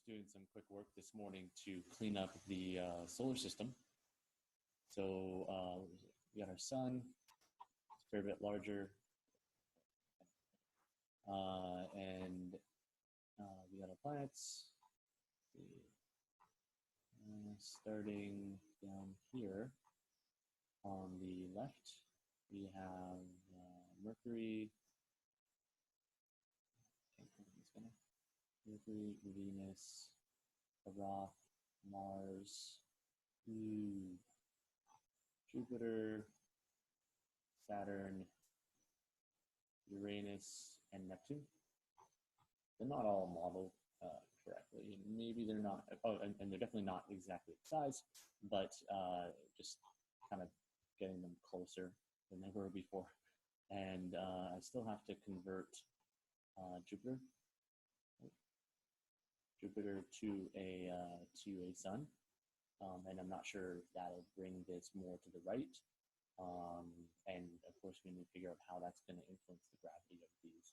doing some quick work this morning to clean up the solar system. So we got our sun, it's a fair bit larger, and we got our planets. Starting down here on the left, we have Mercury, Venus, Rock, Mars, Jupiter, Saturn, Uranus, and Neptune. They're not all modeled correctly. Maybe they're not, and they're definitely not exactly the size, but just kind of getting them closer than they were before. And I still have to convert Jupiter to a sun, and I'm not sure if that'll bring this more to the right. And of course, we need to figure out how that's going to influence the gravity of these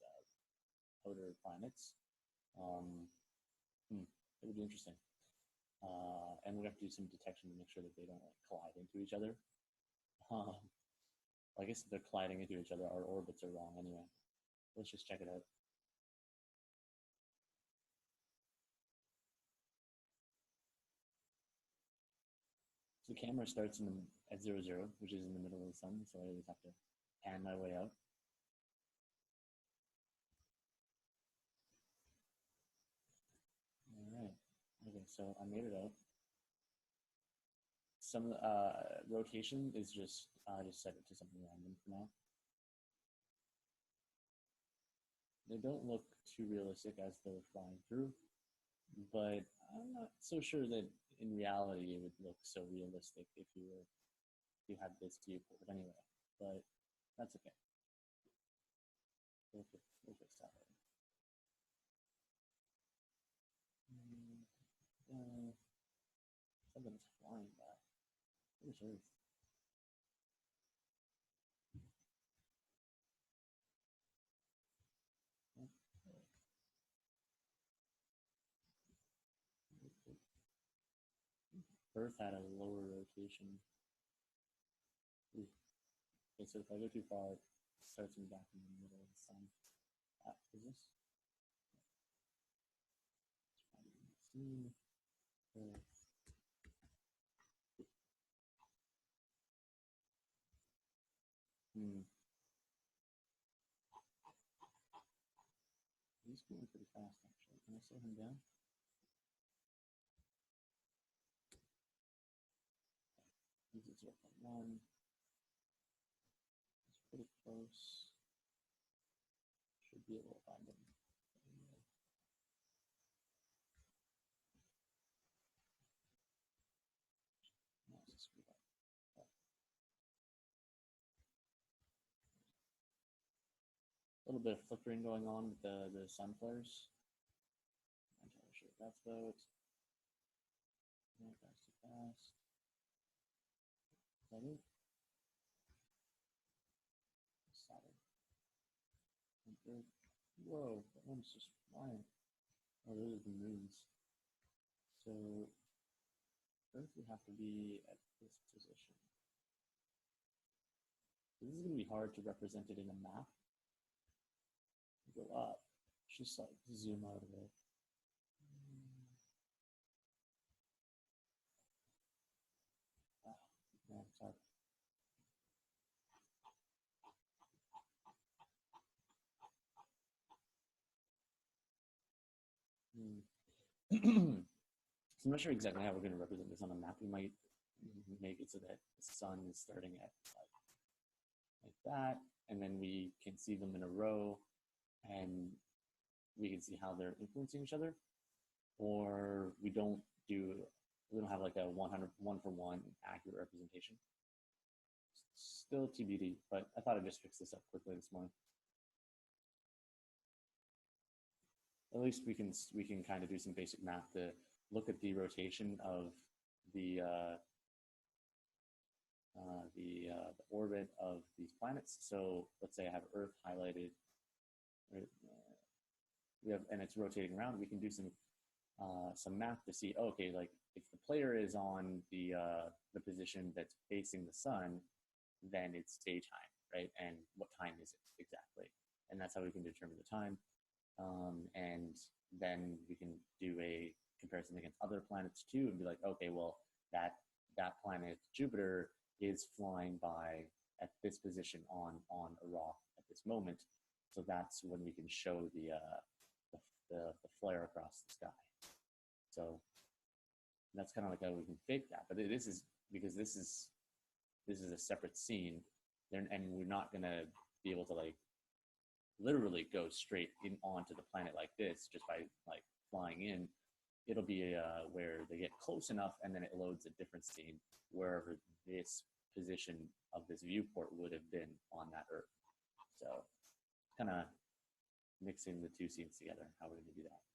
outer planets. It would be interesting. And we have to do some detection to make sure that they don't collide into each other. I guess if they're colliding into each other, our orbits are wrong anyway. Let's just check it out. So the camera starts at 0, 0, which is in the middle of the sun, so I always have to pan my way out. All right. Okay, so I made it out. Some rotation is just set it to something random for now. They don't look too realistic as they're flying through, but I'm not so sure that in reality it would look so realistic if you had this viewport anyway, but that's okay. We'll fix that later. Something's flying by. Where's Earth? Earth had a lower rotation. Okay, so if I go too far, it starts me back in the middle of the sun. Is this? Earth. He's going pretty fast, actually. Can I slow him down? He's at 0.1. It's pretty close. Should be able to find him. No, it's screwed up. A little bit of flickering going on with the sun flares. I'm not entirely sure if that's about. No, that's too fast. Is that it? Saturn. Whoa, that one's just flying. Oh, those are the moons. So Earth would have to be at this position. This is going to be hard to represent it in a map. Go up, just like zoom out of it. No, it's hard. So I'm not sure exactly how we're going to represent this on a map. We might make it so that the sun is starting at like that, and then we can see them in a row, and we can see how they're influencing each other. Or we don't have like a 100-1-for-1 accurate representation. Still TBD, but I thought I'd just fix this up quickly this morning. At least we can kind of do some basic math to look at the rotation of the orbit of these planets. So let's say I have Earth highlighted, right? And it's rotating around. We can do some some math to see, oh, okay, like if the player is on the position that's facing the sun, then it's daytime, right? And what time is it exactly? And that's how we can determine the time. And then we can do a comparison against other planets too, and be like, okay, well, that planet Jupiter is flying by at this position on a rock at this moment, so that's when we can show the flare across the sky. So that's kind of like how we can fake that. But this is because this is a separate scene, and we're not gonna be able to like literally go straight in onto the planet like this just by like flying in. It'll be where they get close enough, and then it loads a different scene wherever this position of this viewport would have been on that Earth. So kind of mixing the two scenes together, how we're going to do that.